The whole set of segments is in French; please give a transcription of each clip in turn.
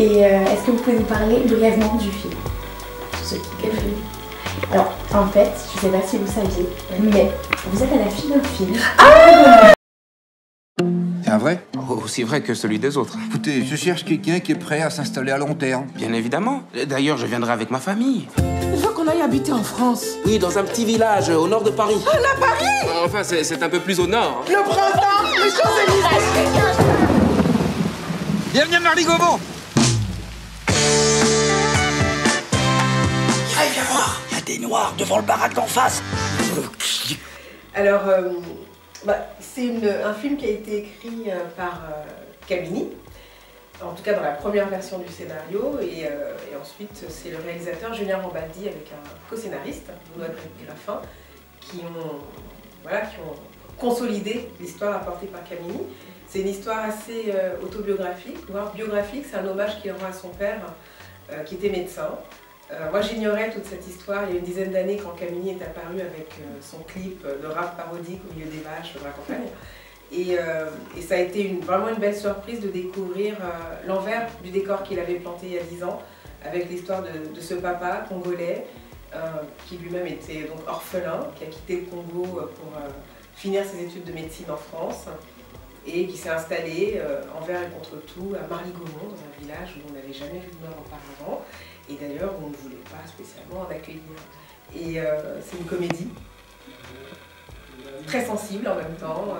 Et est-ce que vous pouvez nous parler brièvement du film? Quel film? Alors, en fait, je sais pas si vous saviez, mais vous êtes à la fille d'un film. C'est un vrai? Aussi vrai que celui des autres. Écoutez, je cherche quelqu'un qui est prêt à s'installer à long terme. Bien évidemment. D'ailleurs, je viendrai avec ma famille. Il faut qu'on aille habiter en France. Oui, dans un petit village au nord de Paris. Ah, la Paris! Enfin, c'est un peu plus au nord. Le printemps, les Champs-Élysées. Bienvenue à Marly-Gaumont. Allez, viens voir. Il y a des noirs devant le baraque d'en face. Alors, c'est un film qui a été écrit par Camini, en tout cas dans la première version du scénario, et ensuite c'est le réalisateur Julien Rambaldi avec un co-scénariste, Benoît Graffin, qui ont consolidé l'histoire apportée par Camini. C'est une histoire assez autobiographique, voire biographique. C'est un hommage qu'il rend à son père, qui était médecin. Moi j'ignorais toute cette histoire il y a une dizaine d'années quand Camini est apparu avec son clip de rap parodique au milieu des vaches dans la campagne. Et ça a été vraiment une belle surprise de découvrir l'envers du décor qu'il avait planté il y a 10 ans, avec l'histoire de ce papa congolais qui lui-même était donc orphelin, qui a quitté le Congo pour finir ses études de médecine en France et qui s'est installé envers et contre tout à Marly-Gaumont, dans un village où on n'avait jamais vu de mort auparavant. Et d'ailleurs, on ne voulait pas spécialement en accueillir. Et c'est une comédie, très sensible en même temps.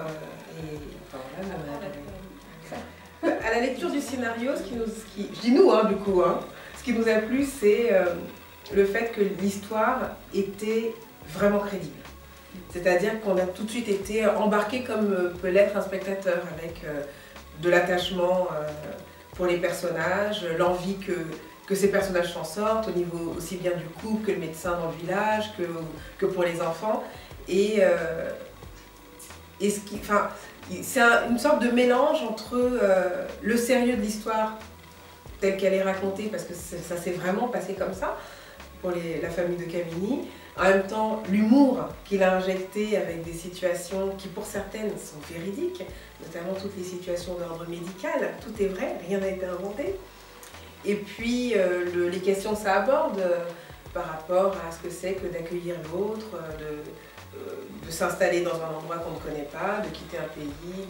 À la lecture du scénario, je dis nous, du coup, ce qui nous a plu, c'est le fait que l'histoire était vraiment crédible. C'est-à-dire qu'on a tout de suite été embarqué comme peut l'être un spectateur, avec de l'attachement pour les personnages, l'envie que ces personnages s'en sortent, au niveau aussi bien du couple que le médecin dans le village, que pour les enfants. C'est une sorte de mélange entre le sérieux de l'histoire telle qu'elle est racontée, parce que ça s'est vraiment passé comme ça pour la famille de Camini, en même temps l'humour qu'il a injecté avec des situations qui pour certaines sont véridiques, notamment toutes les situations d'ordre médical, tout est vrai, rien n'a été inventé. Et puis les questions que ça aborde par rapport à ce que c'est que d'accueillir l'autre, de s'installer dans un endroit qu'on ne connaît pas, de quitter un pays,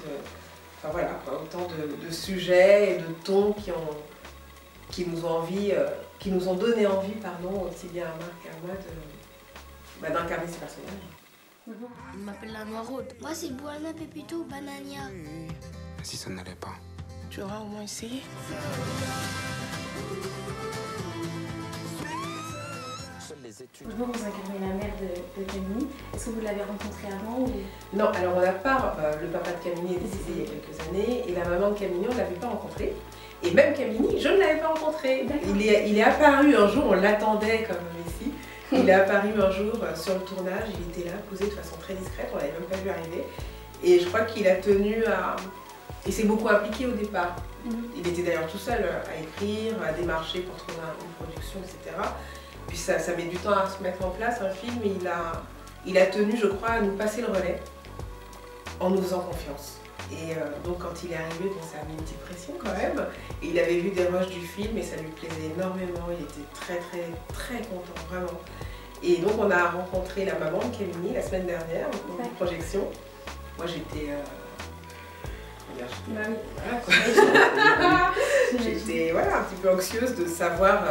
enfin voilà, autant de sujets et de tons qui nous ont donné envie, aussi bien à Marc qu'à moi, d'incarner ces personnages. Il m'appelle la Noiraude. Moi c'est Bouana Pépito Banania. Si ça n'allait pas. Tu auras au moins essayé. Vous incarnez la mère de Camini. Est-ce que vous l'avez rencontrée avant ou... Non, alors on n'a pas. Le papa de Camini est décédé il y a quelques années et la maman de Camini, on ne l'avait pas rencontrée. Et même Camini, je ne l'avais pas rencontré. Il est apparu un jour, on l'attendait comme ici. Il est apparu un jour sur le tournage, il était là, posé de façon très discrète, on ne l'avait même pas vu arriver. Et je crois qu'il a tenu à... Il s'est beaucoup impliqué au départ. Il était d'ailleurs tout seul à écrire, à démarcher pour trouver une production, etc. Puis ça met du temps à se mettre en place, un film, et il a tenu, je crois, à nous passer le relais en nous faisant confiance. Et donc quand il est arrivé, ça a mis une petite pression quand même. Et il avait vu des rushs du film et ça lui plaisait énormément. Il était très très très content, vraiment. Et donc on a rencontré la maman de Camini la semaine dernière, dans une projection. Moi j'étais... J'étais un petit peu anxieuse de savoir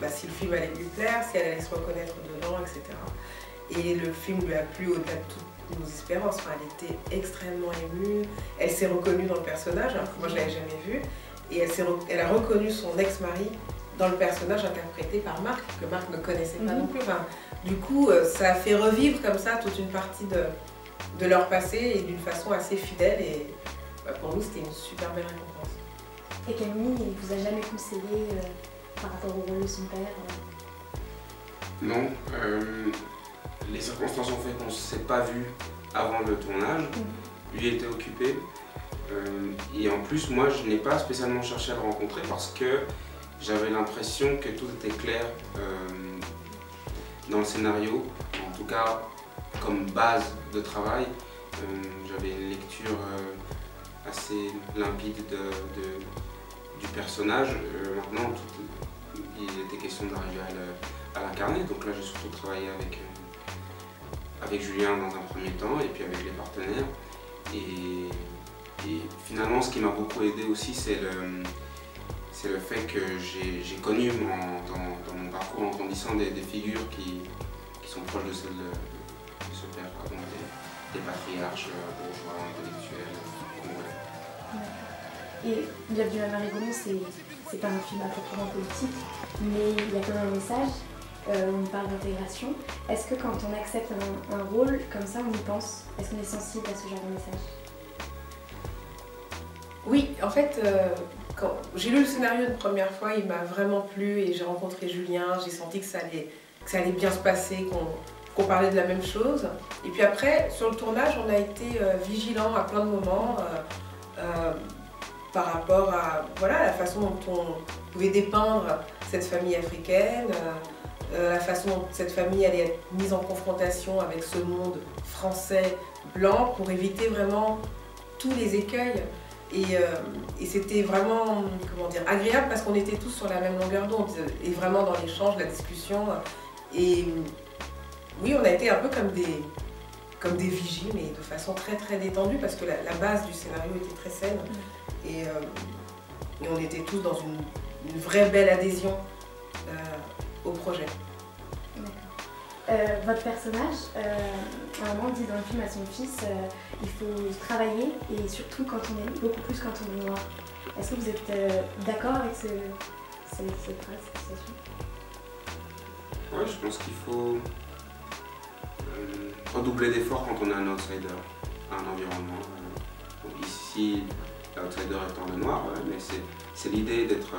si le film allait lui plaire, si elle allait se reconnaître dedans, etc. Et le film lui a plu au-delà de toutes nos espérances. Enfin, elle était extrêmement émue, elle s'est reconnue dans le personnage, alors que moi je ne l'avais jamais vu, et elle a reconnu son ex-mari dans le personnage interprété par Marc, que Marc ne connaissait pas non plus. Enfin, du coup, ça a fait revivre comme ça toute une partie de leur passé et d'une façon assez fidèle. Et pour nous, c'était une super belle récompense. Et Camini, il vous a jamais conseillé par rapport au rôle de son père Non. Les circonstances ont fait qu'on ne s'est pas vu avant le tournage. Lui était occupé. Et en plus, moi, je n'ai pas spécialement cherché à le rencontrer parce que j'avais l'impression que tout était clair dans le scénario. En tout cas, comme base de travail, j'avais une lecture assez limpide du personnage, maintenant, il était question d'arriver à l'incarner. Donc là, j'ai surtout travaillé avec Julien dans un premier temps et puis avec les partenaires. Et finalement, ce qui m'a beaucoup aidé aussi, c'est le fait que j'ai connu dans mon parcours en grandissant des figures qui sont proches de celles de ce père, quoi, donc des patriarches bourgeois, intellectuels, congolais. Et Bienvenue à Marie-Gaumont, c'est pas un film à proprement politique, mais il y a quand même un message, on parle d'intégration. Est-ce que quand on accepte un rôle comme ça, on y pense? Est-ce qu'on est sensible à ce genre de message? Oui, en fait, quand j'ai lu le scénario une première fois, il m'a vraiment plu et j'ai rencontré Julien, j'ai senti que ça allait bien se passer, qu'on parlait de la même chose. Et puis après, sur le tournage, on a été vigilants à plein de moments par rapport à voilà, la façon dont on pouvait dépeindre cette famille africaine, la façon dont cette famille allait être mise en confrontation avec ce monde français blanc pour éviter vraiment tous les écueils. Et c'était vraiment, comment dire, agréable parce qu'on était tous sur la même longueur d'onde et vraiment dans l'échange, la discussion. Et oui, on a été un peu comme des vigies, mais de façon très très détendue parce que la base du scénario était très saine. Et on était tous dans une vraie belle adhésion au projet. Votre personnage, à un moment, dit dans le film à son fils, il faut travailler et surtout beaucoup plus quand on est noir. Est-ce que vous êtes d'accord avec cette phrase, cette citation? Oui, je pense qu'il faut redoubler d'efforts quand on est un outsider, un environnement. Donc ici, l'outsider étant le noir, mais c'est l'idée d'être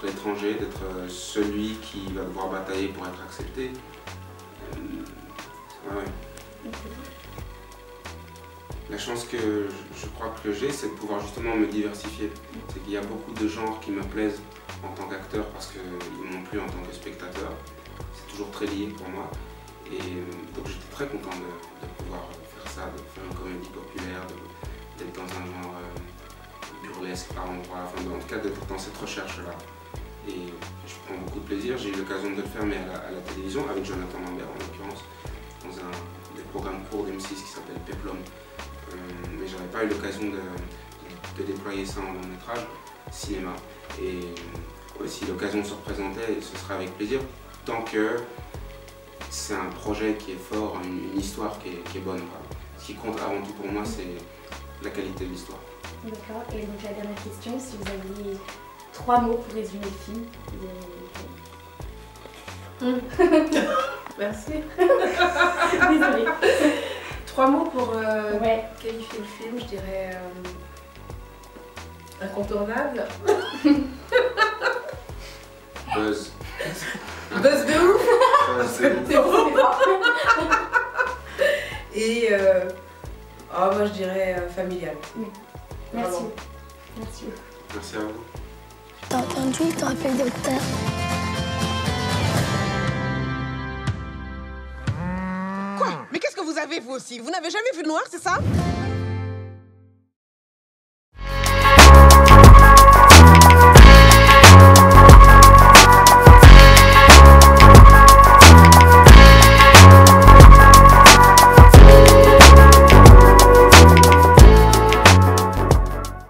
l'étranger, d'être celui qui va devoir batailler pour être accepté. Ouais. La chance que je crois que j'ai, c'est de pouvoir justement me diversifier. C'est qu'il y a beaucoup de genres qui me plaisent en tant qu'acteur parce qu'ils m'ont plu en tant que spectateur. C'est toujours très lié pour moi. Et donc j'étais très content de pouvoir faire ça, de faire une comédie populaire, d'être dans un genre burlesque par endroit, enfin, en tout cas d'être dans cette recherche-là. Et je prends beaucoup de plaisir. J'ai eu l'occasion de le faire, mais à la télévision, avec Jonathan Lambert en l'occurrence, dans des programmes courts d'M6 qui s'appelle Peplum. Mais j'avais pas eu l'occasion de déployer ça en long métrage, cinéma. Et ouais, si l'occasion se représentait, ce serait avec plaisir, tant que c'est un projet qui est fort, une histoire qui est bonne. Quoi. Ce qui compte avant tout pour moi, c'est la qualité de l'histoire. D'accord. Et donc la dernière question, si vous aviez 3 mots pour résumer le film, Merci. Désolée. 3 mots pour qualifier le film, je dirais incontournable. Buzz. Buzz de ouf. Buzz de ouf. Et moi je dirais familial. Oui. Merci. Vraiment. Merci. Merci à vous. T'as entendu, il te rappelle docteur. Quoi? Mais qu'est-ce que vous avez vous aussi? Vous n'avez jamais vu de noir, c'est ça?